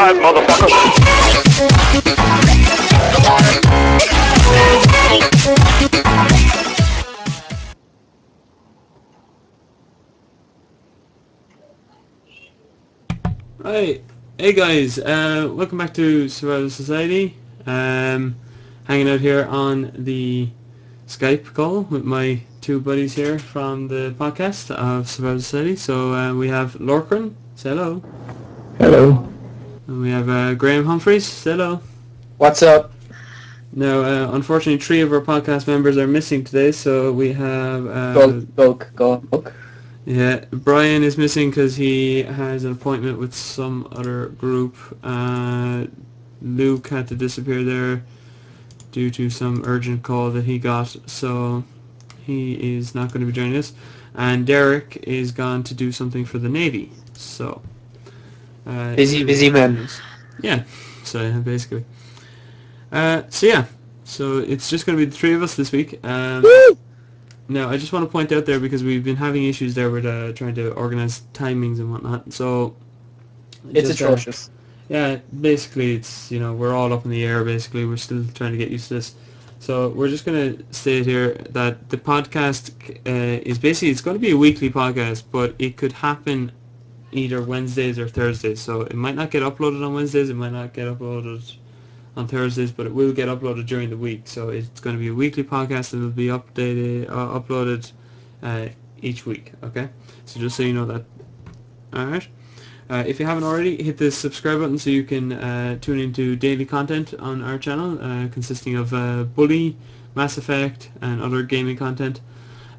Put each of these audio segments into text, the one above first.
Alright, motherfucker. Right, hey guys, welcome back to Survival Society. Hanging out here on the Skype call with my two buddies here from the podcast of Survival Society. So we have Lorcan, say hello. Hello. And we have Graham Humphreys, say hello. What's up? Now, unfortunately, three of our podcast members are missing today, so we have... Go. Yeah, Brian is missing because he has an appointment with some other group. Luke had to disappear there due to some urgent call that he got, so he is not going to be joining us. And Derek is gone to do something for the Navy, so... busy man. Yeah, so basically. So it's just going to be the three of us this week. Now, I just want to point out there, because we've been having issues there with trying to organise timings and whatnot, so... It's atrocious. Yeah, basically it's, we're all up in the air, basically. We're still trying to get used to this. So we're just going to state here that the podcast is basically, it's going to be a weekly podcast, but it could happen either Wednesdays or Thursdays. So it might not get uploaded on Wednesdays, it might not get uploaded on Thursdays, but it will get uploaded during the week. So it's going to be a weekly podcast, and it'll be uploaded each week. Okay, so just so you know that. All right. If you haven't already, hit the subscribe button so you can tune into daily content on our channel, consisting of Bully, Mass Effect, and other gaming content,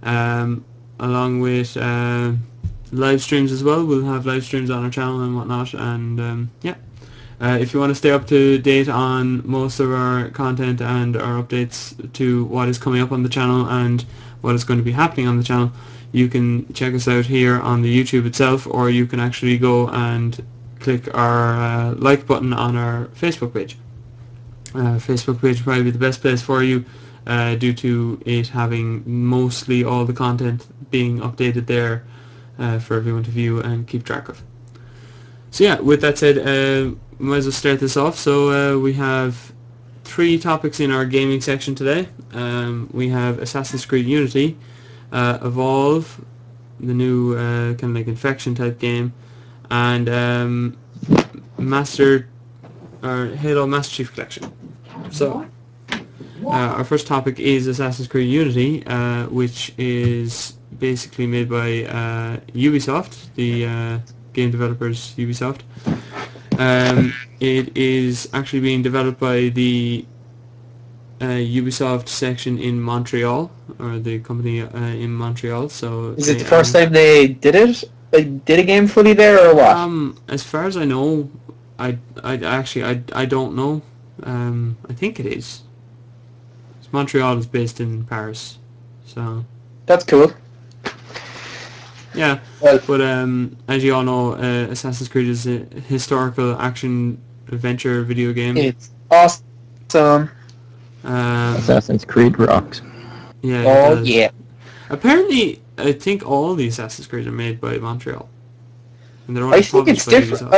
along with live streams as well. We'll have live streams on our channel and whatnot, and if you want to stay up to date on most of our content and our updates to what is coming up on the channel and what is going to be happening on the channel, you can check us out here on the YouTube itself, or you can actually go and click our like button on our Facebook page. Facebook page would probably be the best place for you, due to it having mostly all the content being updated there for everyone to view and keep track of. So yeah, with that said, we might as well start this off. So we have three topics in our gaming section today. We have Assassin's Creed Unity, Evolve, the new kind of like infection type game, and Halo Master Chief Collection. So our first topic is Assassin's Creed Unity, which is basically made by Ubisoft, the game developers Ubisoft. It is actually being developed by the Ubisoft section in Montreal, or the company in Montreal. So is it the first time they did it? They did a game fully there, or what? As far as I know, I don't know. I think it is. Montreal is based in Paris, so that's cool. Yeah, well, but as you all know, Assassin's Creed is a historical action adventure video game. It's awesome. Assassin's Creed rocks. Yeah. Oh yeah. Apparently, I think all the Assassin's Creed are made by Montreal. And they're I think it's different.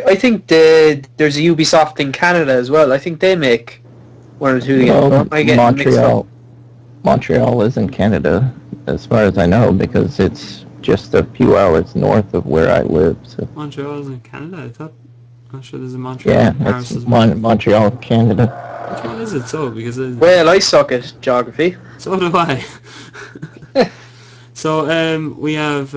I think there's a Ubisoft in Canada as well. I think they make one or two games. Montreal is in Canada, as far as I know, because it's just a few hours north of where I live. So. Montreal is in Canada? I thought... I'm sure there's a Montreal. Yeah, that's Montreal, Canada. Which one is it? So, because... Well, I suck at geography. So do I. So, we have,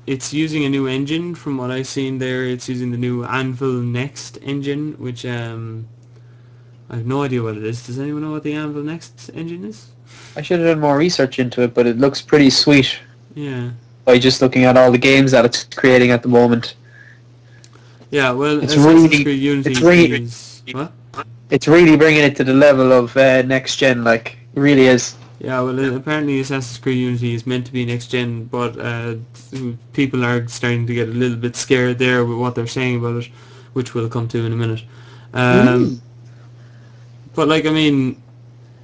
it's using a new engine from what I've seen there. It's using the new Anvil Next engine, which, I have no idea what it is. Does anyone know what the Anvil Next engine is? I should have done more research into it, but it looks pretty sweet. Yeah. By just looking at all the games that it's creating at the moment. Yeah, well, it's Assassin's Creed Unity is... What? It's really bringing it to the level of next gen, like, it really is. Yeah, well, apparently Assassin's Creed Unity is meant to be next gen, but people are starting to get a little bit scared there with what they're saying about it, which we'll come to in a minute. But,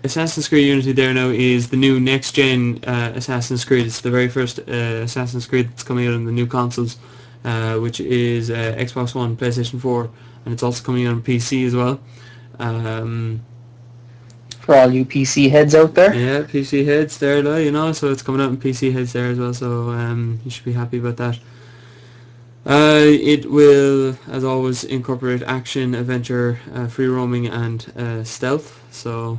Assassin's Creed Unity there now is the new next-gen Assassin's Creed. It's the very first Assassin's Creed that's coming out on the new consoles. which is Xbox One, PlayStation 4, and it's also coming out on PC as well. For all you PC heads out there. Yeah, PC heads there, so it's coming out on PC heads there as well, so you should be happy about that. It will, as always, incorporate action, adventure, free roaming, and stealth. So,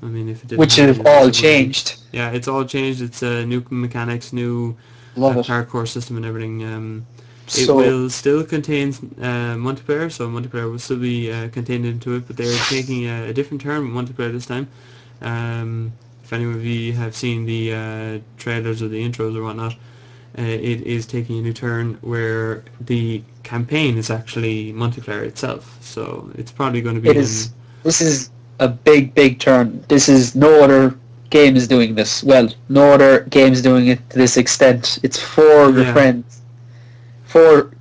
if it didn't which have all changed. Yeah, it's all changed. It's new mechanics, new parkour system, and everything. It will still contain multiplayer, so multiplayer will still be contained into it, but they're taking a different turn with multiplayer this time. If any of you have seen the trailers or the intros or whatnot, it is taking a new turn where the campaign is actually multiplayer itself. So it's probably going to be... This is a big turn. This is no other game is doing this. Well, no other game is doing it to this extent. It's four of your friends.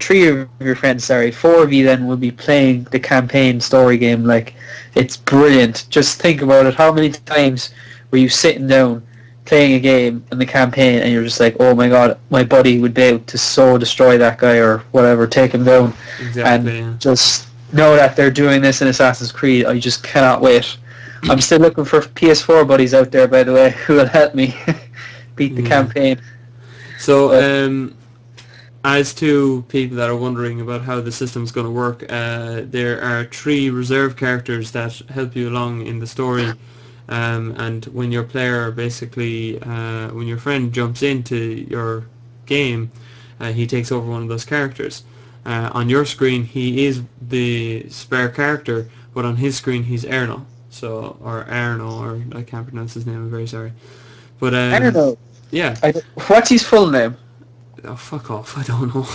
Three of your friends, sorry. Four of you then will be playing the campaign story game. Like, it's brilliant. Just think about it. How many times were you sitting down playing a game in the campaign and you're just like, oh my god, my buddy would be able to so destroy that guy or whatever, take him down. Exactly, and just know that they're doing this in Assassin's Creed. I just cannot wait. I'm still looking for PS4 buddies out there, by the way, who will help me beat the campaign. So, as to people that are wondering about how the system's going to work, there are 3 reserve characters that help you along in the story. And when your player basically, when your friend jumps into your game, he takes over one of those characters. On your screen, he is the spare character, but on his screen, he's Erno. Or I can't pronounce his name, I'm very sorry. But Erno? Yeah. What's his full name? Oh, fuck off, I don't know.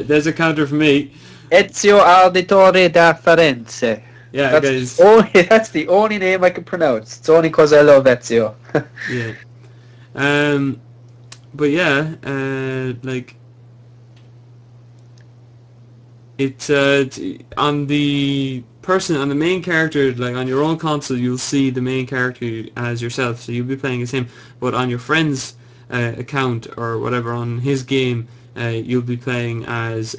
There's a counter for me. Ezio Auditore da Firenze. Yeah, guys. That's the only name I can pronounce. It's only because I love Ezio. Yeah. But yeah, it's on the main character, like on your own console, you'll see the main character as yourself, so you'll be playing as him. But on your friend's account or whatever on his game, you'll be playing as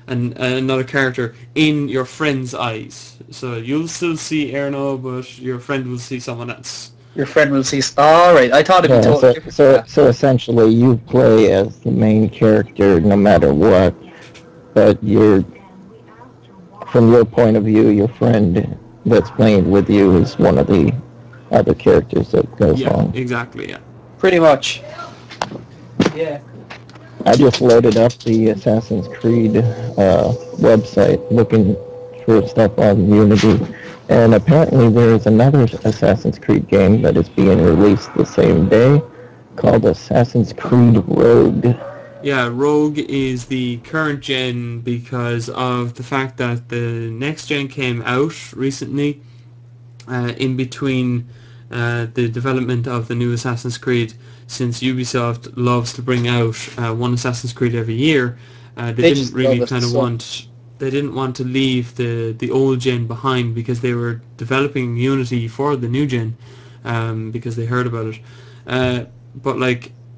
another character in your friend's eyes. So you'll still see Erno, but your friend will see someone else. Your friend will see... Alright, I thought it'd be totally different. So essentially you play as the main character no matter what, but from your point of view, your friend that's playing with you is one of the other characters that goes on. Yeah, exactly, yeah. Pretty much. Yeah. I just loaded up the Assassin's Creed website looking for stuff on Unity, and apparently there's another Assassin's Creed game that is being released the same day called Assassin's Creed Rogue. Yeah, Rogue is the current gen because of the fact that the next gen came out recently in between the development of the new Assassin's Creed. Since Ubisoft loves to bring out one Assassin's Creed every year, they didn't really they didn't want to leave the old gen behind because they were developing Unity for the new gen because they heard about it. But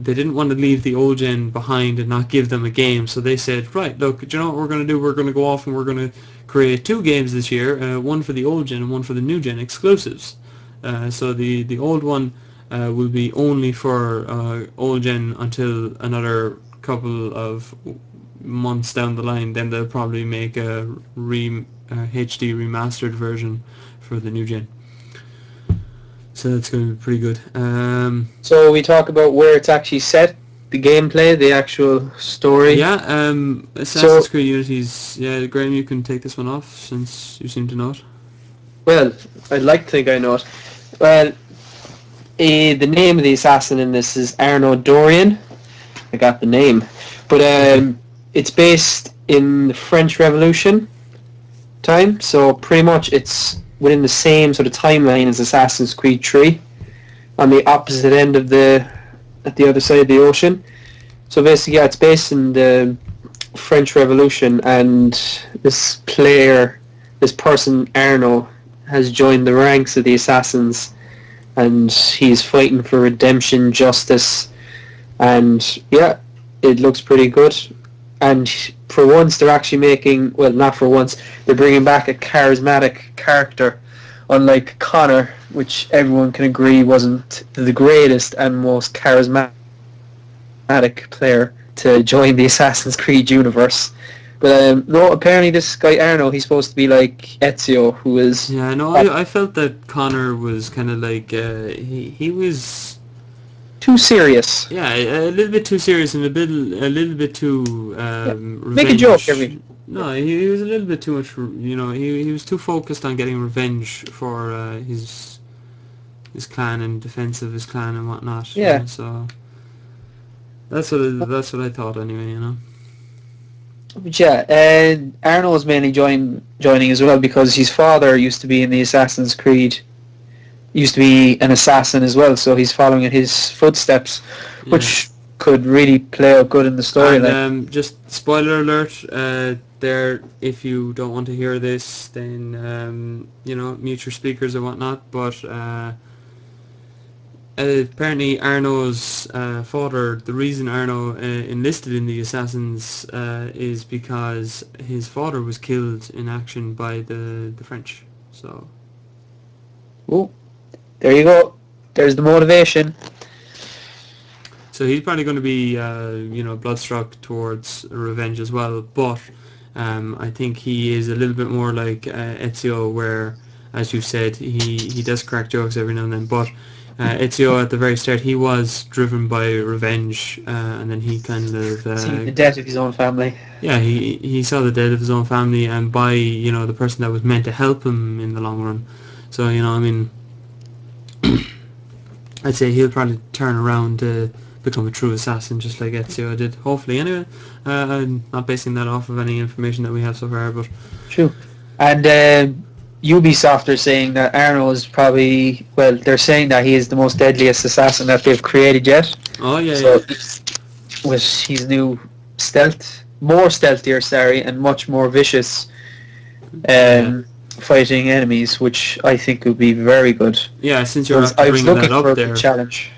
they didn't want to leave the old gen behind and not give them a game, so they said, right, look, do you know what we're going to do? We're going to go off and we're going to create 2 games this year, one for the old gen and one for the new gen, exclusives. So the old one will be only for old gen until another couple of months down the line. Then they'll probably make a HD remastered version for the new gen. So that's going to be pretty good. So we talk about where it's actually set, the gameplay, the actual story. Yeah, Assassin's Creed Unity's... Yeah, Graham, you can take this one off since you seem to know it. Well, I'd like to think I know it. Well, the name of the assassin in this is Arnaud Dorian. I got the name. But it's based in the French Revolution time, so pretty much it's within the same sort of timeline as Assassin's Creed 3, on the opposite end of at the other side of the ocean. So basically, yeah, it's based in the French Revolution, and this person, Arnaud, has joined the ranks of the assassins, and he's fighting for redemption, justice, and yeah, it looks pretty good. And for once, they're actually making, well, not for once, they're bringing back a charismatic character, unlike Connor, which everyone can agree wasn't the greatest and most charismatic player to join the Assassin's Creed universe. But no, apparently this guy Arno, he's supposed to be like Ezio, who is... Yeah, no, I felt that Connor was kind of like, he was... too serious. Yeah, a little bit too serious and a little bit too revenge. Make a joke every... No, he was a little bit too much, you know, he was too focused on getting revenge for his clan and defense of his clan and whatnot. Yeah. You know, so that's what I thought anyway, you know. But yeah, and Arno was mainly joining as well because his father used to be in the Assassin's Creed, used to be an assassin as well, so he's following in his footsteps, which could really play out good in the storyline. Just spoiler alert, there, if you don't want to hear this, then you know, mute your speakers or whatnot. But apparently Arno's father, the reason Arno enlisted in the Assassins is because his father was killed in action by the French. So. Oh, there you go. There's the motivation. So he's probably going to be, you know, bloodstruck towards revenge as well. But I think he is a little bit more like Ezio, where, as you said, he does crack jokes every now and then. But Ezio, at the very start, he was driven by revenge, and then he kind of... seeing the death of his own family. Yeah, he saw the death of his own family, and by, you know, the person that was meant to help him in the long run. So, you know, I mean, I'd say he'll probably turn around to become a true assassin, just like Ezio did. Hopefully, anyway. I'm not basing that off of any information that we have so far, but... True. And Ubisoft are saying that Arno is probably... Well, they're saying that he is the most deadliest assassin that they've created yet. Oh, yeah, so, yeah. With his new stealthier, and much more vicious fighting enemies, which I think would be very good. Yeah, since you're bringing that up there, challenge.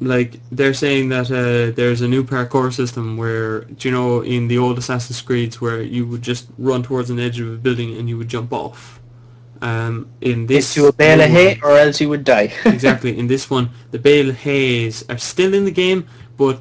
Like they're saying that there's a new parkour system where, do you know, in the old Assassin's Creeds where you would just run towards an edge of a building and you would jump off. In this, into a bale of hay, or else you would die. Exactly. In this one, the bale of hays are still in the game, but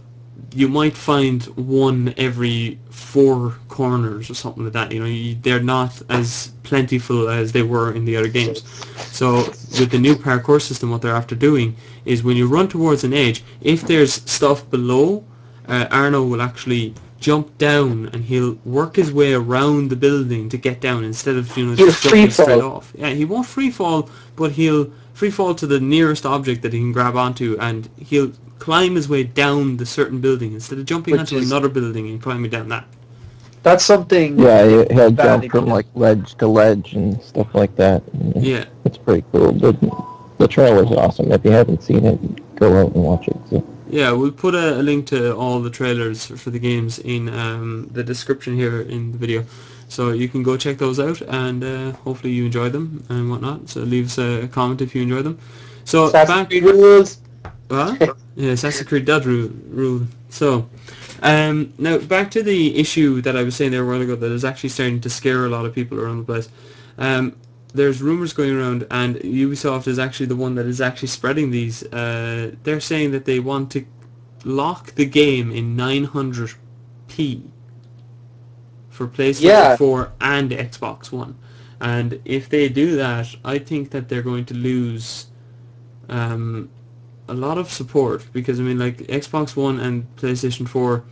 you might find one every 4 corners or something like that. You know, they're not as plentiful as they were in the other games. So with the new parkour system, what they're after doing is when you run towards an edge, if there's stuff below, Arno will actually jump down and he'll work his way around the building to get down instead of, you know, just jumping straight off. Yeah, he won't free fall, but he'll free fall to the nearest object that he can grab onto, and he'll climb his way down the certain building instead of jumping onto another building and climbing down that. That's something... Yeah, he'll jump from like ledge to ledge and stuff like that. Yeah. It's pretty cool. The trailer's awesome. If you haven't seen it, go out and watch it. So. Yeah, we'll put a link to all the trailers for the games in the description here in the video. So you can go check those out, and hopefully you enjoy them and whatnot. So leave us a comment if you enjoy them. So Assassin's Creed rules. What? Yeah, Assassin's Creed does rule. So, now back to the issue that I was saying there a while ago that is actually starting to scare a lot of people around the place. There's rumours going around, and Ubisoft is actually the one that is actually spreading these. They're saying that they want to lock the game in 900p for PlayStation 4 and Xbox One. And if they do that, I think that they're going to lose a lot of support, because I mean, like, Xbox One and PlayStation 4,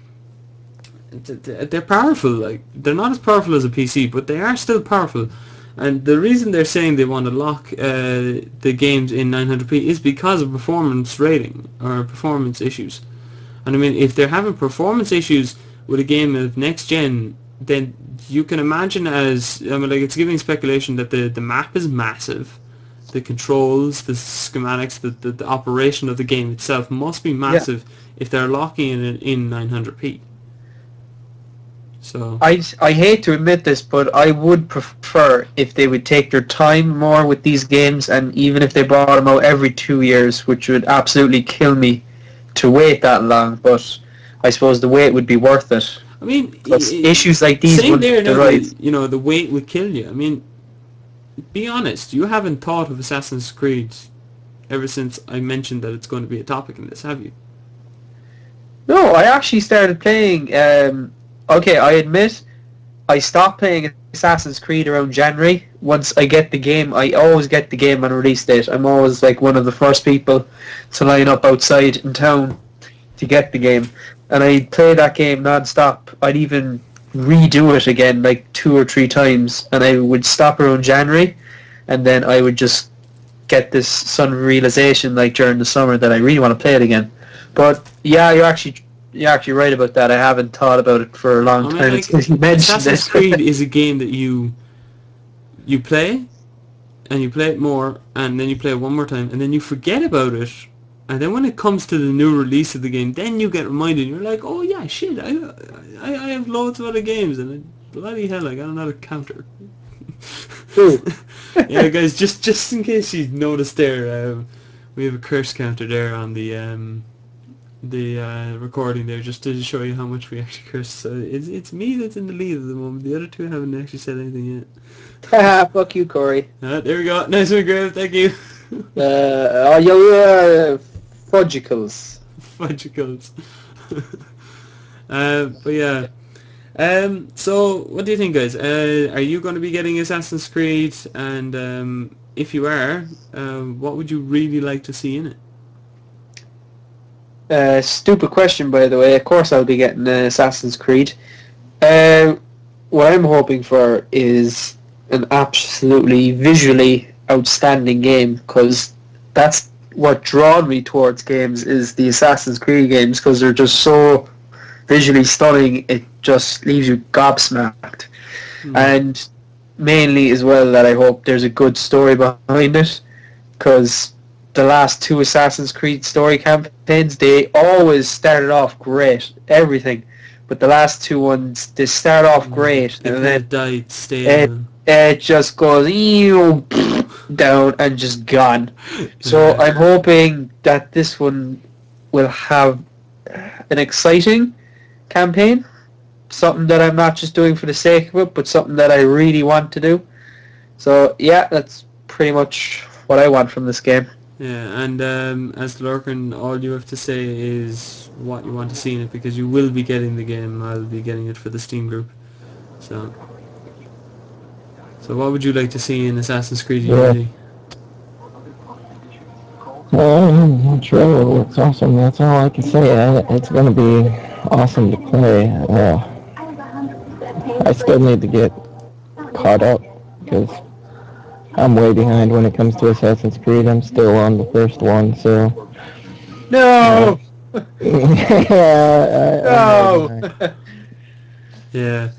they're powerful. Like, they're not as powerful as a PC, but they are still powerful. And the reason they're saying they want to lock the games in 900p is because of performance rating or performance issues. And I mean, if they're having performance issues with a game of next gen, then you can imagine, as I mean, like, it's giving speculation that the map is massive. The controls, the schematics, the operation of the game itself must be massive if they're locking it in 900p. So I hate to admit this, but I would prefer if they would take their time more with these games, and even if they brought them out every 2 years, which would absolutely kill me to wait that long, but I suppose the wait would be worth it. I mean, Issues like these same there. wouldn't Now, arise. the wait would kill you. I mean, be honest. You haven't thought of Assassin's Creed ever since I mentioned that it's going to be a topic in this, have you? No, I actually started playing. Okay, I admit I stopped playing Assassin's Creed around January. Once I get the game, I always get the game on release date. I'm always like one of the first people to line up outside in town to get the game. And I'd play that game non-stop. I'd even redo it again like 2 or 3 times, and I would stop around January, and then I would just get this sudden realization like during the summer that I really want to play it again. But yeah, you're actually right about that. I haven't thought about it for a long time. Like, You mentioned Assassin's it. Creed is a game that you play, and you play it more, and then you play it one more time, and then you forget about it. And then when it comes to the new release of the game, then you get reminded. You're like, oh yeah, shit, I have loads of other games, and bloody hell, I got another counter. Yeah, guys, just in case you noticed there, we have a curse counter there on the recording there, just to show you how much we actually curse. So it's me that's in the lead at the moment. The other two haven't actually said anything yet. Fuck you, Corey. There we go. Nice one, Graham. Thank you. Your fudgicles. Fudgicles. But yeah. So what do you think, guys? Are you going to be getting Assassin's Creed? And if you are, what would you really like to see in it? Stupid question, by the way. Of course I'll be getting Assassin's Creed. What I'm hoping for is an absolutely visually outstanding game, because that's what drawn me towards games, is the Assassin's Creed games, because they're just so visually stunning. It just leaves you gobsmacked. And mainly as well that I hope there's a good story behind it, because the last 2 Assassin's Creed story campaigns, they always started off great, everything, but the last 2 ones, they start off great, and then it just goes down and just gone. So I'm hoping that this one will have an exciting campaign, something that I'm not just doing for the sake of it, but something that I really want to do. So yeah, that's pretty much what I want from this game. Yeah, and as Lurkin, all you have to say is what you want to see in it, because you will be getting the game. I'll be getting it for the Steam group. So what would you like to see in Assassin's Creed Unity? The trailer looks awesome. That's all I can say. It's going to be awesome to play. I still need to get caught up, because I'm way behind when it comes to Assassin's Creed. I'm still on the first one, so... No! No! Yeah.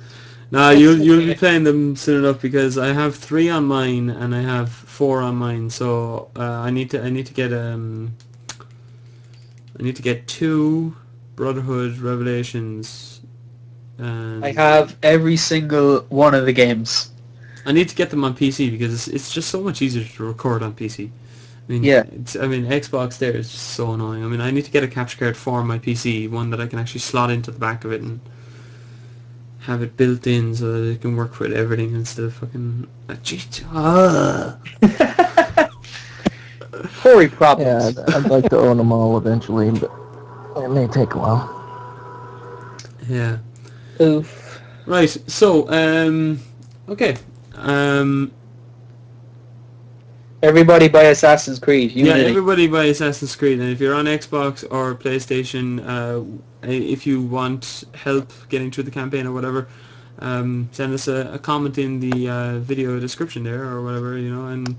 No, you'll be playing them soon enough, because I have 3 on mine and I have 4 on mine. So I need to get 2 Brotherhood Revelations. And I have every single one of the games. I need to get them on PC, because it's just so much easier to record on PC. I mean, yeah. Xbox there is just so annoying. I mean, I need to get a capture card for my PC, one that I can actually slot into the back of it and have it built in so that it can work with everything instead of fucking... Corey problems. Yeah, I'd like to own them all eventually, but it may take a while. Yeah. Oof. Right, so, okay. Everybody buy Assassin's Creed. Unity. Yeah, everybody buy Assassin's Creed, and if you're on Xbox or PlayStation, if you want help getting through the campaign or whatever, send us a comment in the video description there or whatever, and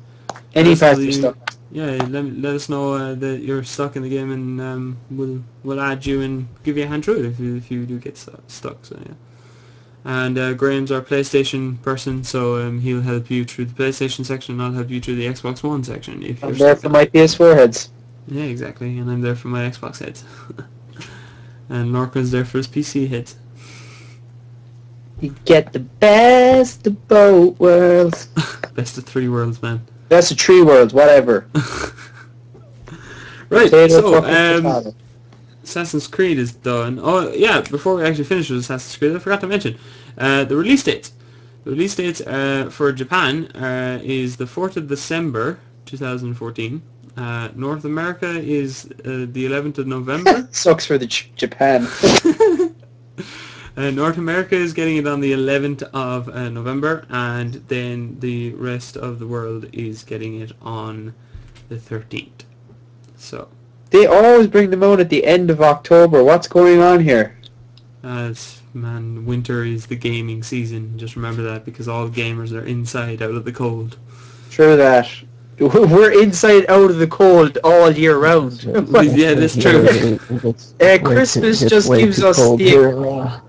any parts you're stuck. Yeah, let us know that you're stuck in the game, and we'll add you and give you a hand through it if you do get stuck. So yeah. And Graham's our PlayStation person, so he'll help you through the PlayStation section, and I'll help you through the Xbox One section. If you're I'm there for my PS4 heads. Yeah, exactly, and I'm there for my Xbox heads. And Lorca's there for his PC heads. You get the best of both worlds. Best of 3 worlds, man. Best of 3 worlds, whatever. Right, so, Assassin's Creed is done. Oh yeah, before we actually finish with Assassin's Creed, I forgot to mention the release dates. The release dates for Japan is the 4th of December 2014. North America is the 11th of November. Sucks for the Japan. North America is getting it on the 11th of November, and then the rest of the world is getting it on the 13th. So, They always bring them out at the end of October. What's going on here? man, winter is the gaming season. Just remember that, because all gamers are inside out of the cold. True that. We're inside out of the cold all year round. Yeah, that's true. Christmas just gives us the...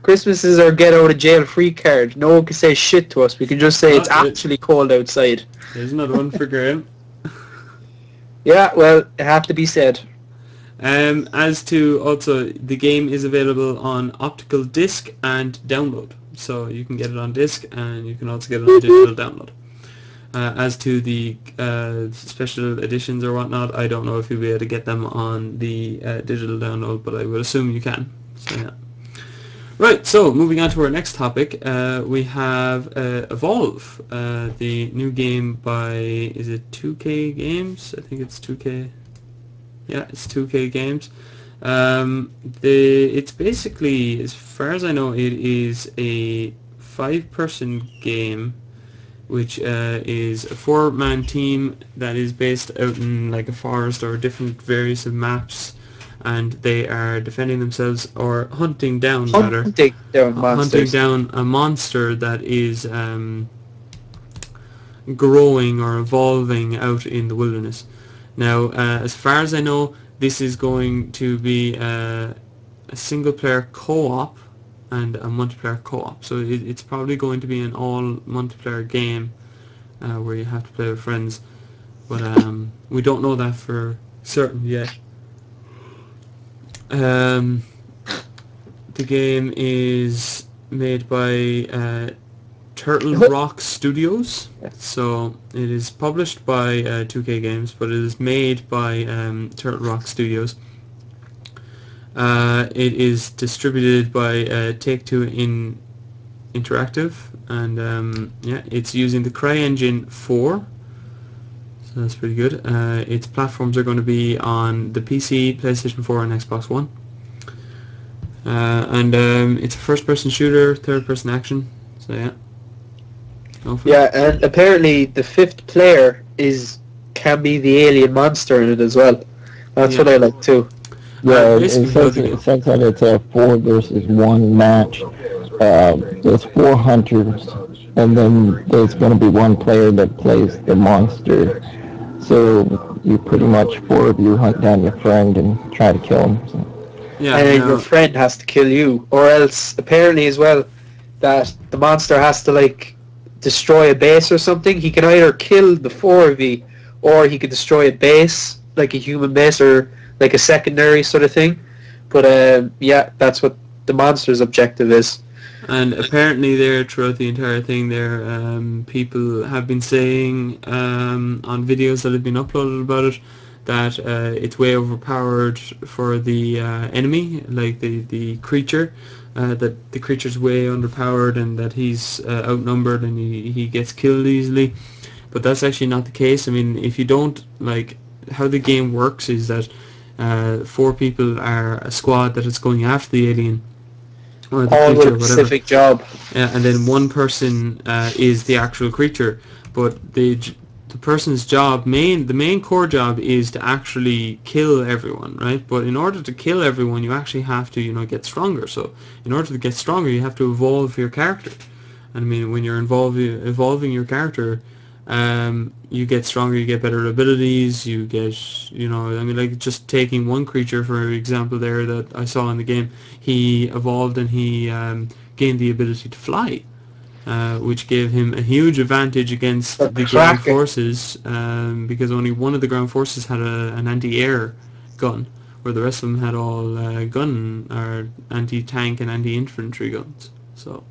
Christmas is our get out of jail free card. No one can say shit to us. We can just say it's actually cold outside. There's another one for Graham. Yeah, well, it had to be said. As to also, the game is available on optical disc and download. So you can get it on disc, and you can also get it on digital download. As to the special editions or whatnot, I don't know if you'll be able to get them on the digital download, but I would assume you can. So yeah. Right, so moving on to our next topic, we have Evolve, the new game by, is it 2K Games? I think it's 2K. Yeah, it's 2K Games. It's basically, as far as I know, it is a 5-person game, which is a 4-man team that is based out in like a forest or different various maps, and they are defending themselves or hunting down a monster that is growing or evolving out in the wilderness. Now, as far as I know, this is going to be a single-player co-op and a multiplayer co-op. So it's probably going to be an all-multiplayer game where you have to play with friends. But we don't know that for certain yet. The game is made by Turtle Rock Studios. So it is published by 2K Games, but it is made by Turtle Rock Studios. It is distributed by Take-Two Interactive, and yeah, it's using the CryEngine 4, so that's pretty good. Its platforms are going to be on the PC, PlayStation 4, and Xbox One. And it's a first-person shooter, third-person action, so yeah. Yeah, and apparently the 5th player can be the alien monster in it as well. That's what I like too. Yeah, it says that it's a 4 versus 1 match. There's 4 hunters, and then there's going to be 1 player that plays the monster. So you pretty much 4 of you hunt down your friend and try to kill him. So. Yeah, and then your friend has to kill you, or else apparently as well that the monster has to like destroy a base or something. He can either kill the 4 of you, or he could destroy a base, like a human base, or like a secondary sort of thing. But yeah, that's what the monster's objective is. And apparently there, throughout the entire thing there, people have been saying on videos that have been uploaded about it, that it's way overpowered for the enemy, like the creature, that the creature's way underpowered, and that he's outnumbered and he gets killed easily. But that's actually not the case. I mean, if you don't, like, how the game works is that 4 people are a squad that is going after the alien or the all creature, with a specific job. Yeah, and then 1 person is the actual creature, but the person's job, the main core job, is to actually kill everyone, right? But in order to kill everyone, you actually have to, get stronger. So in order to get stronger, you have to evolve your character. And I mean, when you're evolving your character, you get stronger, you get better abilities, you get, like just taking 1 creature, for example, there that I saw in the game, he evolved and he gained the ability to fly, which gave him a huge advantage against the ground forces, because only 1 of the ground forces had an anti-air gun, where the rest of them had all gun or anti-tank and anti-infantry guns. So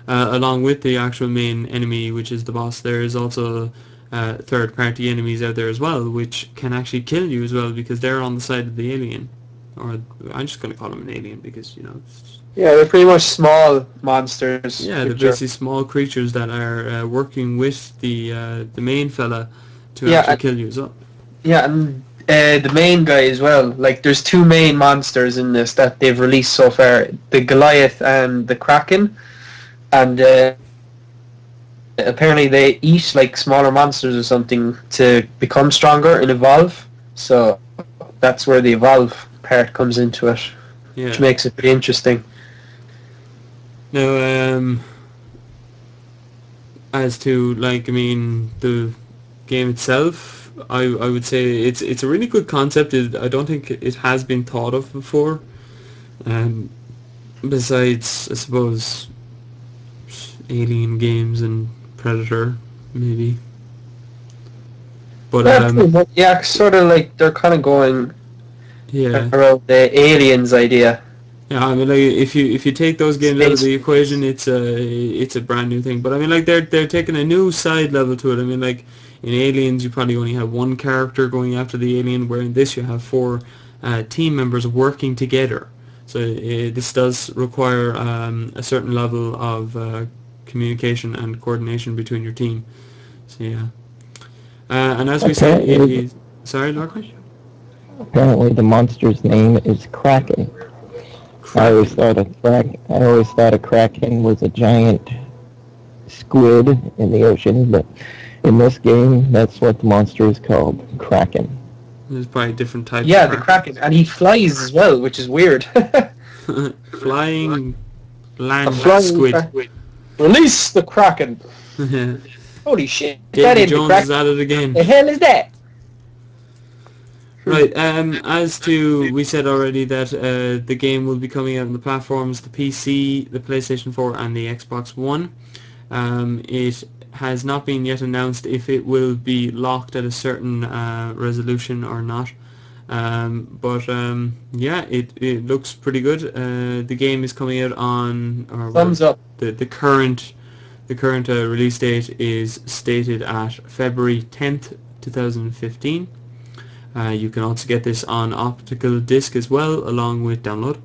along with the actual main enemy, which is the boss, there is also third-party enemies out there as well, which can actually kill you as well because they're on the side of the alien. Or I'm just going to call them an alien because, Yeah, they're pretty much small monsters. yeah, they're Which are, basically small creatures that are working with the main fella to yeah, actually kill you as well. yeah, and the main guy as well. Like, there's two main monsters in this that they've released so far: the Goliath and the Kraken. And apparently, they eat like smaller monsters or something to become stronger and evolve. So that's where the evolve part comes into it, Yeah. which makes it pretty interesting. Now, as to the game itself, I would say it's a really good concept. I don't think it has been thought of before. Besides, I suppose, Alien games and Predator, maybe. But Yeah, sort of like they're kind of going yeah. around the aliens idea. Yeah, I mean, like if you take those games out of the Space. equation, it's a brand new thing. But I mean, like they're taking a new side level to it. I mean, like in Aliens, you probably only have one character going after the alien, where in this you have four team members working together. So this does require a certain level of communication and coordination between your team. So yeah, and as we say, it is. Sorry, Lorcan? Apparently, the monster's name is Kraken. I always thought a kraken was a giant squid in the ocean, but in this game, that's what the monster is called, Kraken. There's probably different types. Yeah, of the Kraken, and he flies as well, which is weird. Flying land flying squid. Release the Kraken. Holy shit! That Davy ain't the Jones Kraken. is at it again. The hell is that? Right, as to, we said already that the game will be coming out on the platforms, the PC, the PlayStation 4 and the Xbox One. It has not been yet announced if it will be locked at a certain resolution or not. But yeah, it looks pretty good. The game is coming out on... Thumbs up. The current release date is stated at February 10th, 2015. You can also get this on optical disc as well, along with download.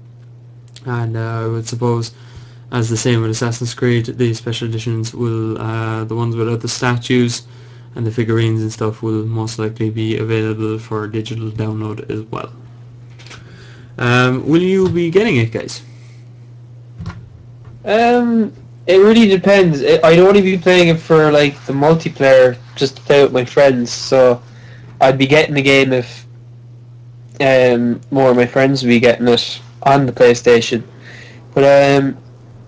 And I would suppose, as the same with Assassin's Creed, the special editions will, the ones without the statues and the figurines and stuff, will most likely be available for digital download as well. Will you be getting it, guys? It really depends. I'd only be playing it for like the multiplayer, just to play with my friends. So I'd be getting the game if more of my friends would be getting it on the PlayStation. But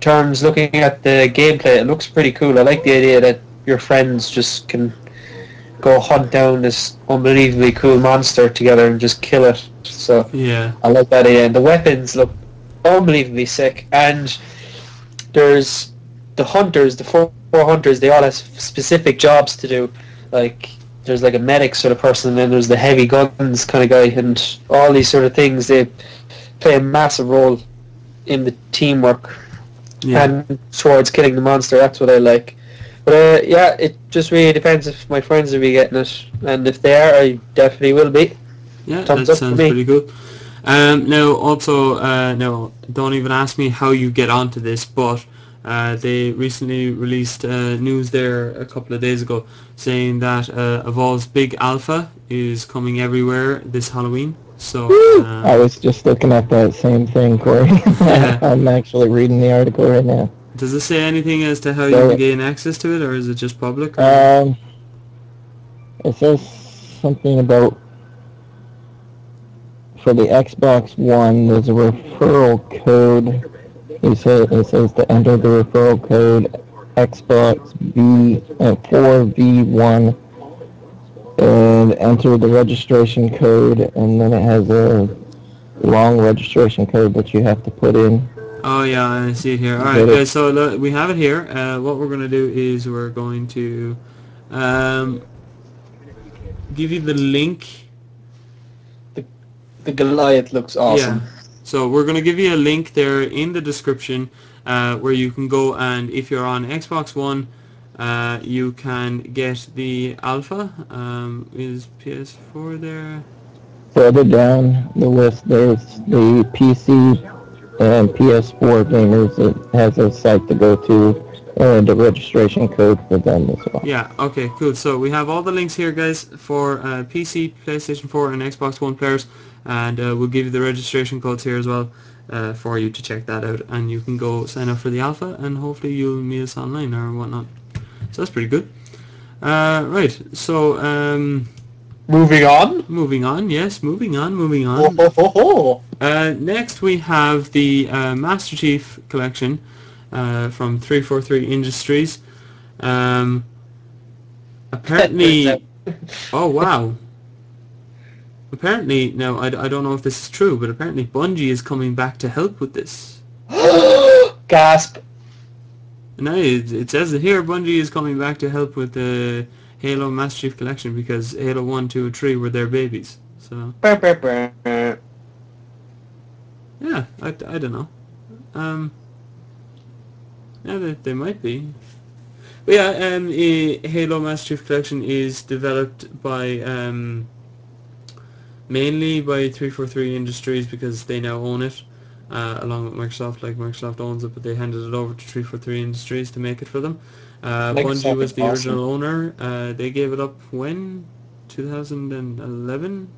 terms looking at the gameplay, it looks pretty cool. I like the idea that your friends just can go hunt down this unbelievably cool monster together and just kill it. So yeah, I like that idea. And the weapons look unbelievably sick. And there's the hunters, the four hunters. They all have specific jobs to do. Like, there's like a medic sort of person, and then there's the heavy guns kind of guy, and all these sort of things. They play a massive role in the teamwork and towards killing the monster. That's what I like. But yeah, it just really depends if my friends will be getting it, and if they are, I definitely will be. Yeah, Thumbs that up sounds for me. pretty good. Now, also, no, don't even ask me how you get onto this, but they recently released news there a couple of days ago saying that Evolve's big alpha is coming everywhere this Halloween. So I was just looking at that same thing, Corey. Yeah. I'm actually reading the article right now. does it say anything as to how you can gain access to it, or is it just public? It says something about, for the Xbox One, there's a referral code. It says to enter the referral code Xbox 4V1 and enter the registration code, and then it has a long registration code that you have to put in. Oh yeah, I see it here. All right, guys. So we have it here. What we're going to do is we're going to give you the link. The Goliath looks awesome. Yeah. So we're going to give you a link there in the description where you can go, and if you're on Xbox One, You can get the alpha. Is PS4 there? Further down the list, there's the PC and PS4 gamers. It has a site to go to and a registration code for them as well. Yeah, okay, cool. So we have all the links here, guys, for PC, PlayStation 4, and Xbox One players, and we'll give you the registration codes here as well for you to check that out, and you can go sign up for the alpha, and hopefully you'll meet us online or whatnot. So that's pretty good. Right, so Moving on. moving on, yes, moving on. Next we have the Master Chief Collection from 343 Industries. Apparently, oh wow. Apparently, now I don't know if this is true, but apparently Bungie is coming back to help with this. Gasp. No, it says it here, Bungie is coming back to help with the Halo Master Chief Collection because Halo 1, 2, and 3 were their babies. So, yeah, I don't know. Yeah, they might be. But yeah, Halo Master Chief Collection is developed by mainly by 343 Industries because they now own it, along with Microsoft. Like Microsoft owns it, but they handed it over to 343 Industries to make it for them. Bungie was the original owner. They gave it up when? 2011?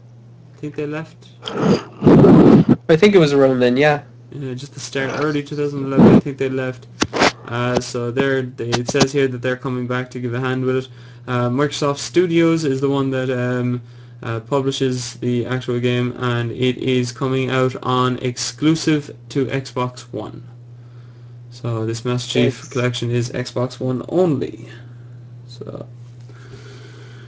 I think they left. I think it was around then, yeah. Just the start, early 2011, I think they left. So it says here that they're coming back to give a hand with it. Microsoft Studios is the one that publishes the actual game, and it is coming out on exclusive to Xbox One. So this Master Chief Collection is Xbox One only. So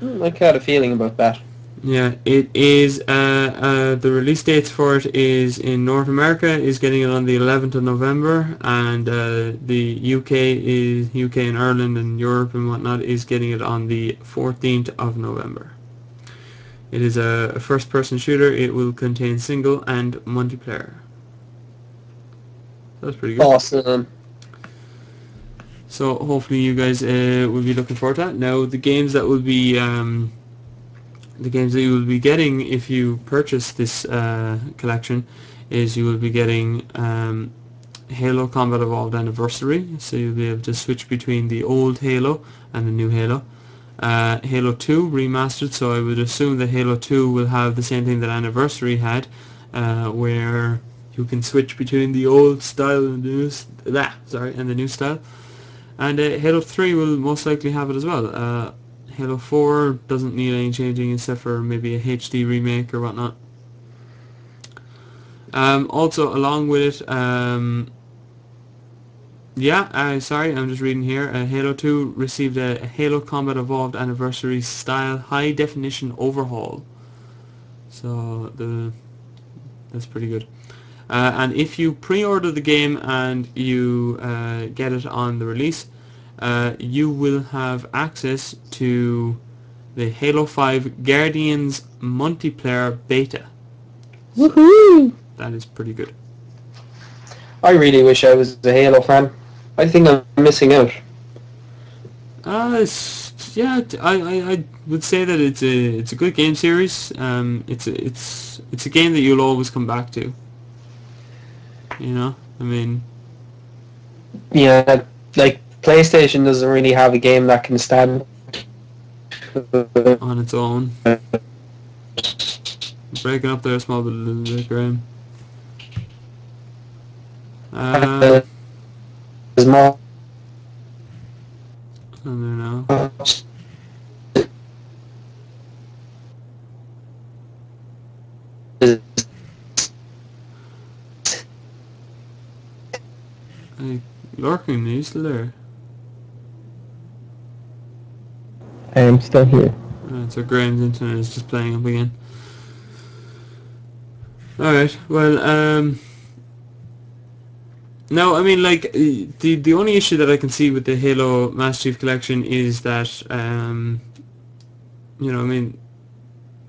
I had a feeling about that. yeah, it is. The release dates for it is in North America is getting it on the 11th of November, and the UK and Ireland and Europe and whatnot is getting it on the 14th of November. It is a first-person shooter. It will contain single and multiplayer. That's pretty good. Awesome. So hopefully you guys will be looking forward to that. Now the games that will be the games that you will be getting if you purchase this collection is you will be getting Halo Combat Evolved Anniversary, so you'll be able to switch between the old Halo and the new Halo. Halo 2 remastered, so I would assume that Halo 2 will have the same thing that Anniversary had, where you can switch between the old style and the new style. And Halo 3 will most likely have it as well. Halo 4 doesn't need any changing except for maybe a HD remake or whatnot. Also, along with it, sorry, I'm just reading here. Halo 2 received a Halo Combat Evolved Anniversary style high definition overhaul. So that's pretty good. And if you pre-order the game and you get it on the release, you will have access to the Halo 5 Guardians multiplayer beta. Woohoo! That is pretty good. I really wish I was a Halo fan. I think I'm missing out. I would say that it's a good game series. It's a game that you'll always come back to. You know, I mean, yeah, like PlayStation doesn't really have a game that can stand on its own. Breaking up there a small bit, Graham. There's more. I don't know. Hey, Larkin, are you still there? I am still here. So Graham's internet is just playing up again. Alright, well, no, I mean, like, the only issue that I can see with the Halo Master Chief Collection is that, you know, I mean,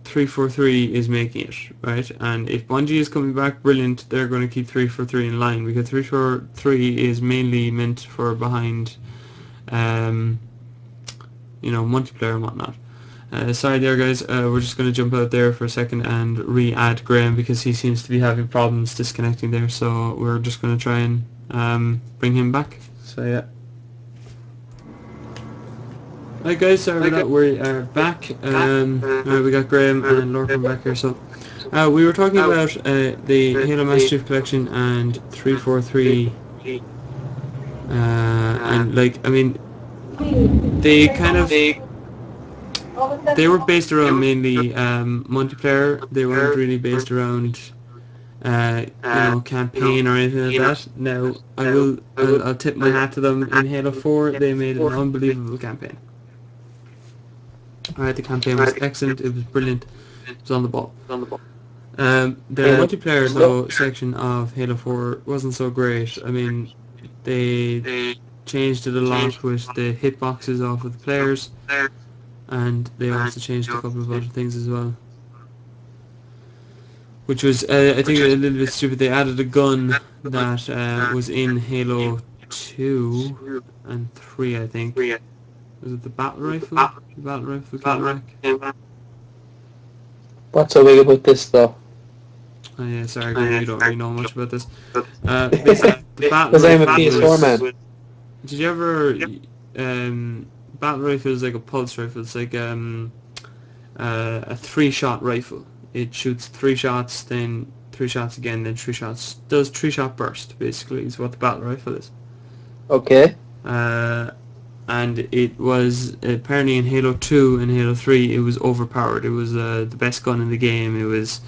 343 is making it, right? And if Bungie is coming back, brilliant, they're going to keep 343 in line, because 343 is mainly meant for behind multiplayer and whatnot. Sorry there guys, we're just going to jump out there for a second and re-add Graham because he seems to be having problems disconnecting there, so we're just going to try and bring him back. So yeah. Hi guys, sorry about that, we are back. We got Graham and Lorcan back here. So we were talking about the Halo Master Chief Collection and 343, and they were based around mainly multiplayer. They weren't really based around campaign or anything like that. Now I'll tip my hat to them. In Halo 4 they made an unbelievable campaign. Alright, the campaign was excellent, it was brilliant, it was on the ball. The multiplayer though section of Halo 4 wasn't so great. I mean, they changed it a lot with the hitboxes off of the players, and they also changed a couple of other things as well, which was I think a little bit stupid. They added a gun that was in Halo 2 and 3, I think. Was it the battle rifle? The battle rifle came back. What's so big about this though? Oh yeah, sorry, Graham, you don't really know much about this. Basically, the battle Because I'm a rifle PS4 man. Did you ever... battle rifle is like a pulse rifle. It's like a 3-shot rifle. It shoots 3 shots, then 3 shots again, then 3 shots. Does 3-shot burst, basically, is what the battle rifle is. Okay. And it was apparently in Halo 2 and Halo 3 it was overpowered. It was the best gun in the game. It was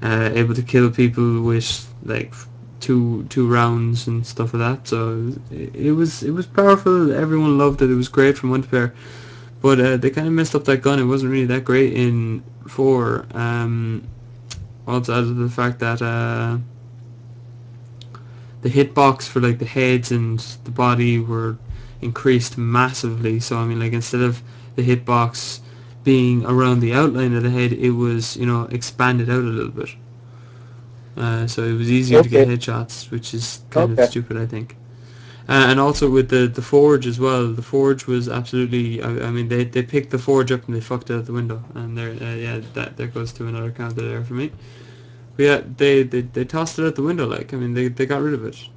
able to kill people with like two rounds and stuff like that. So it was powerful. Everyone loved it. It was great for multiplayer. But they kind of messed up that gun. It wasn't really that great in 4. Also out of the fact that the hitbox for like the heads and the body were increased massively. So I mean, like, instead of the hitbox being around the outline of the head, it was expanded out a little bit. So it was easier to get headshots, which is kind of stupid, I think. And also with the Forge as well. The Forge was absolutely... I mean, they picked the Forge up and they fucked it out the window. And there goes to another counter there for me. But yeah, they tossed it out the window. Like, I mean, they got rid of it.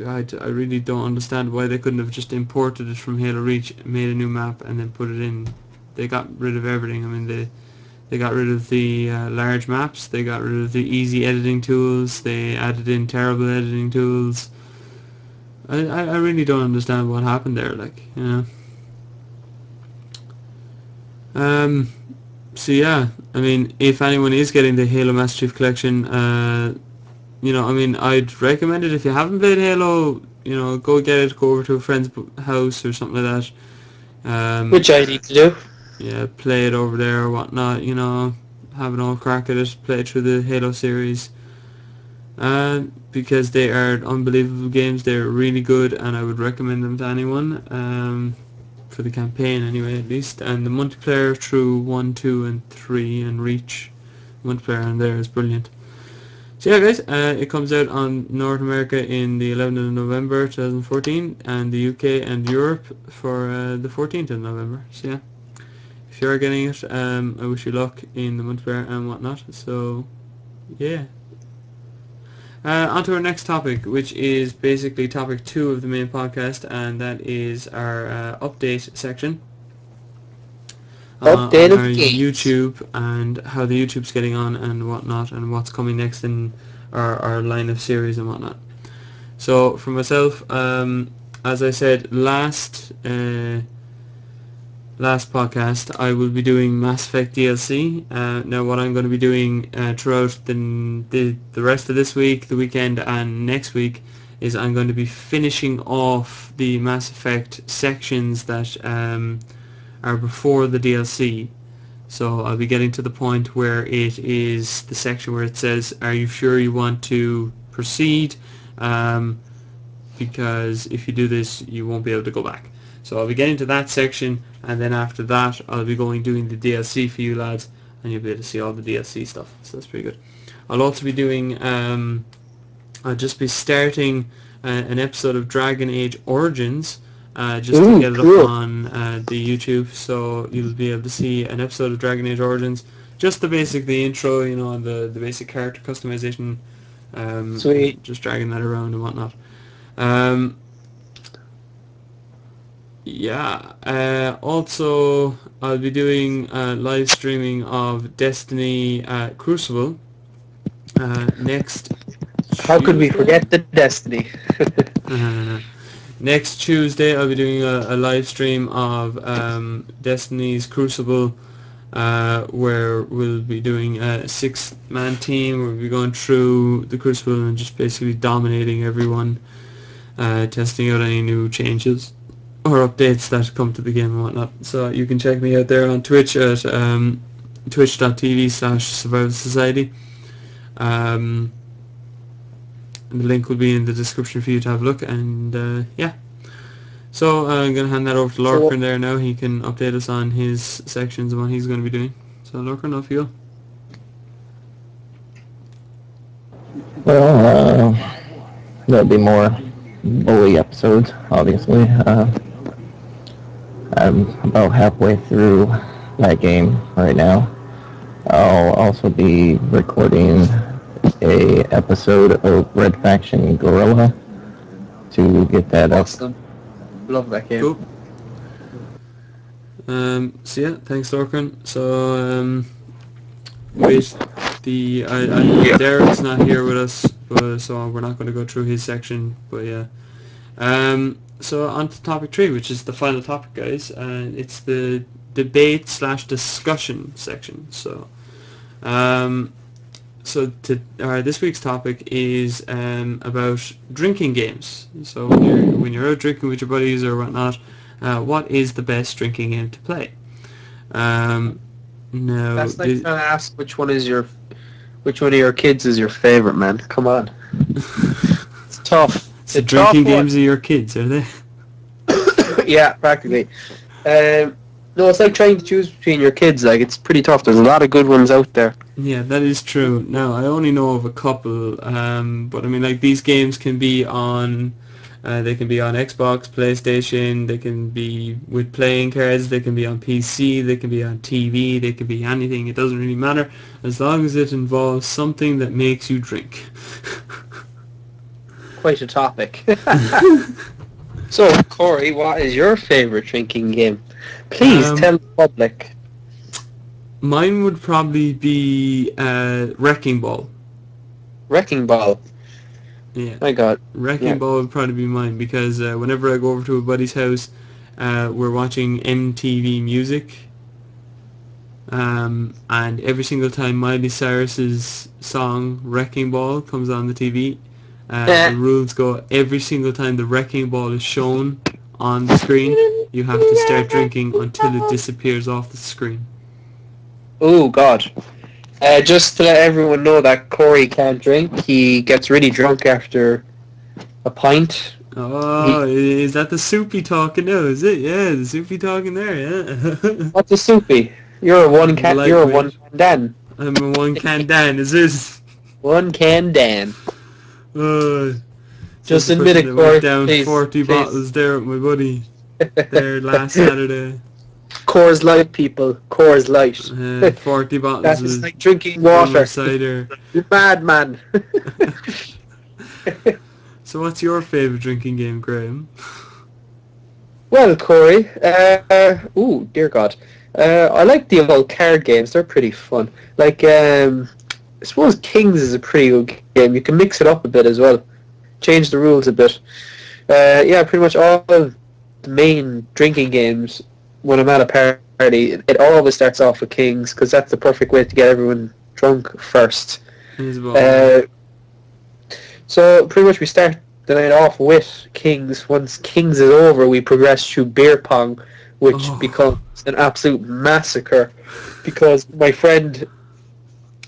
I really don't understand why they couldn't have just imported it from Halo Reach, made a new map, and then put it in. They got rid of everything. I mean, they got rid of the large maps. They got rid of the easy editing tools. They added in terrible editing tools. I really don't understand what happened there. Like, So yeah, I mean, if anyone is getting the Halo Master Chief Collection, I mean, I'd recommend it. If you haven't played Halo, go get it, go over to a friend's house or something like that. Which I need to do. Yeah, play it over there or whatnot, have an old crack at it, play it through the Halo series. Because they are unbelievable games, they're really good, and I would recommend them to anyone, for the campaign anyway, at least. And the multiplayer through 1, 2 and 3 and Reach multiplayer in there is brilliant. So yeah guys, it comes out on North America in the 11th of November 2014, and the UK and Europe for the 14th of November. So yeah, if you are getting it, I wish you luck in the multiplayer and whatnot. So yeah. On to our next topic, which is basically topic 2 of the main podcast, and that is our update section. On our YouTube, and how the YouTube's getting on and whatnot, and what's coming next in our line of series and whatnot. So for myself, as I said last podcast, I will be doing Mass Effect DLC. Now what I'm going to be doing throughout the rest of this week, the weekend and next week, is I'm going to be finishing off the Mass Effect sections that are before the DLC. So I'll be getting to the point where it is the section where it says, are you sure you want to proceed? Because if you do this, you won't be able to go back. So I'll be getting to that section, and then after that I'll be doing the DLC for you lads, and you'll be able to see all the DLC stuff. So that's pretty good. I'll also be doing, I'll just be starting an episode of Dragon Age Origins, just to get it up cool. on the YouTube, so you'll be able to see an episode of Dragon Age Origins, just the intro, and the basic character customization, Sweet. just dragging that around and whatnot. Um, also, I'll be doing live streaming of Destiny Crucible next How could we Tuesday? forget the Destiny? Next Tuesday, I'll be doing a live stream of Destiny's Crucible, where we'll be doing a 6-man team. We'll be going through the Crucible and just basically dominating everyone, testing out any new changes or updates that come to the game and whatnot. So you can check me out there on Twitch at twitch.tv/Survival Society. The link will be in the description for you to have a look, and yeah. So I'm going to hand that over to Lorcan there now. He can update us on his sections and what he's going to be doing. So Lorcan, off you go. Well, there'll be more bully episodes, obviously. I'm about halfway through that game right now. I'll also be recording a episode of Red Faction Gorilla to get that Awesome. Love that game. Cool. So yeah, thanks Lorcan. So Derek's not here with us, so we're not going to go through his section, but yeah. So on to topic 3, which is the final topic, guys, and it's the debate/discussion section. So this week's topic is about drinking games. So when you're out drinking with your buddies or whatnot, what is the best drinking game to play? Now that's like trying to ask which one of your kids is your favorite, man. Come on. It's tough. The drinking games of your kids, are they? Yeah, practically. No, it's like trying to choose between your kids. Like, it's pretty tough. There's a lot of good ones out there. Yeah, that is true. Now, I only know of a couple, but I mean, like, these games can be on, they can be on Xbox, PlayStation, they can be with playing cards, they can be on PC, they can be on TV, they can be anything. It doesn't really matter, as long as it involves something that makes you drink. Quite a topic. So, Corey, what is your favourite drinking game? Please tell the public. Mine would probably be Wrecking Ball. Wrecking Ball? Yeah. My God. Wrecking Ball would probably be mine, because whenever I go over to a buddy's house, we're watching MTV Music, and every single time Miley Cyrus's song Wrecking Ball comes on the TV, the rules go, every single time the Wrecking Ball is shown on the screen, you have to start drinking until it disappears off the screen. Oh, God. Just to let everyone know that Corey can't drink. He gets really drunk after a pint. Oh, is that the soupy talking now, is it? Yeah, the soupy talking there, yeah. What's a soupy? You're a one can Dan. I'm a one can Dan, is this? One can Dan. Just admit it, Corey. Went down please, 40 bottles there with my buddy there last Saturday. Coors Light, people. Coors Light. 40 bottles. That's just like drinking water. Cider. You're mad, man. So what's your favourite drinking game, Graham? Well, Corey, ooh, dear God. I like the old card games. They're pretty fun. Like, I suppose Kings is a pretty good game. You can mix it up a bit as well. Change the rules a bit. Yeah, pretty much all of the main drinking games, when I'm at a party, it always starts off with Kings, because that's the perfect way to get everyone drunk first. So pretty much we start the night off with Kings. Once Kings is over, we progress to beer pong, which becomes an absolute massacre, because my friend,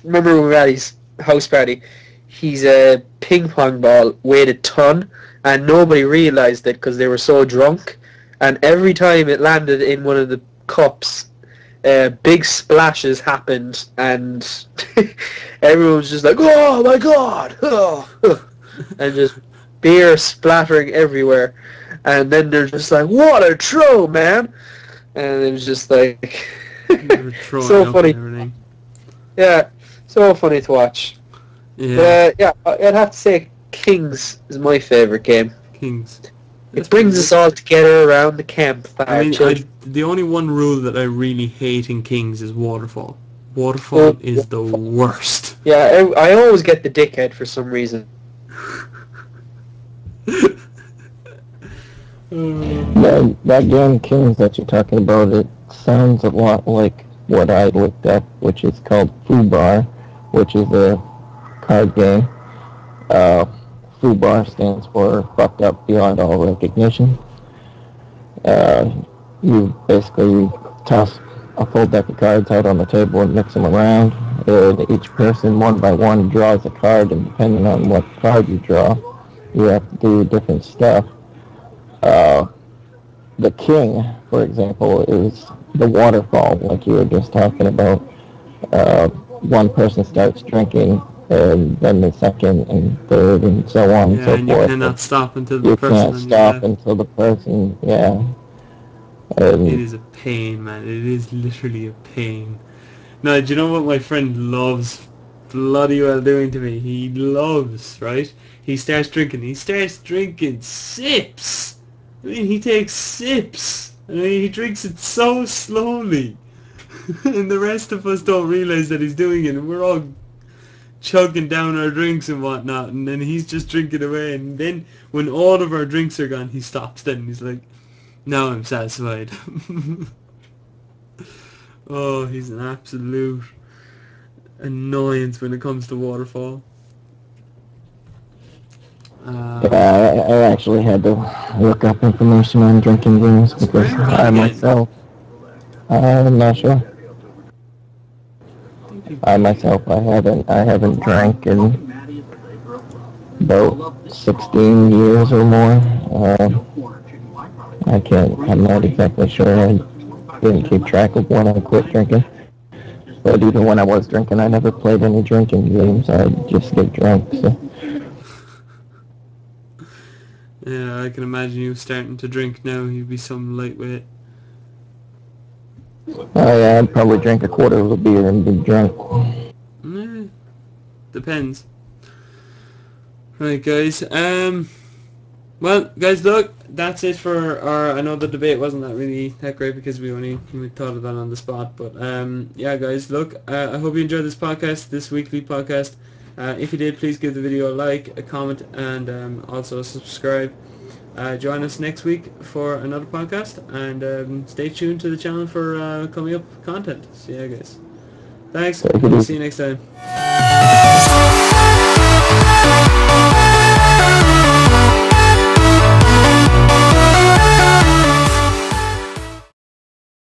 remember when we were at his house party, he's a ping pong ball weighed a ton, and nobody realised it because they were so drunk, and every time it landed in one of the cups, big splashes happened, and everyone was just like, oh my God, and just beer splattering everywhere. and then they're just like, "What a throw, man!" And it was just like They were throwing so up and funny. everything. Yeah, so funny to watch. Yeah, Yeah, I'd have to say Kings is my favorite game. Kings. That's It pretty brings us good. all together around the I campfire. mean, Children. the only one rule that I really hate in Kings is Waterfall. Oh, Waterfall is the worst. yeah, I always get the dickhead for some reason. That game Kings that you're talking about, it sounds a lot like what I looked up, which is called Fubar, which is a card game. Uh, Fubar stands for Fucked Up Beyond All Recognition. Uh, you basically toss a full deck of cards out on the table and mix them around, and each person one by one draws a card, and depending on what card you draw, you have to do different stuff. Uh, the king, for example, is the waterfall, like you were just talking about. One person starts drinking, and then the second and third, and so on and Yeah, so and you forth. But cannot stop until the you person can't on your stop left. until the person, yeah. It And is a pain, man. It is literally a pain. Now, do you know what my friend loves bloody well doing to me? He loves, right? He starts drinking. He starts drinking sips. I mean, he takes sips. I mean, he drinks it so slowly. And the rest of us don't realize that he's doing it. And we're all chugging down our drinks and whatnot. And then he's just drinking away. And then when all of our drinks are gone, he stops then. He's like, now I'm satisfied. Oh, he's an absolute annoyance when it comes to waterfall. Um, yeah, I actually had to look up information on drinking games is because Graham gone I again? myself, I'm not sure. I think he I haven't drank in about 16 years or more. I'm not exactly sure. I didn't keep track of when I quit drinking. But even when I was drinking, I never played any drinking games. I just get drunk. So, Yeah, I can imagine you starting to drink now. You'd be some lightweight. yeah, I'd probably drink a quarter of a beer and be drunk. Eh, depends. Right, guys. Well, guys, look, that's it for our. I know the debate wasn't that really that great because we thought of that on the spot. But yeah, guys, look, I hope you enjoyed this podcast, this weekly podcast. If you did, please give the video a like, a comment, and also subscribe. Join us next week for another podcast, and stay tuned to the channel for coming up content. So yeah, guys, thanks. Take it We'll easy. see you next time.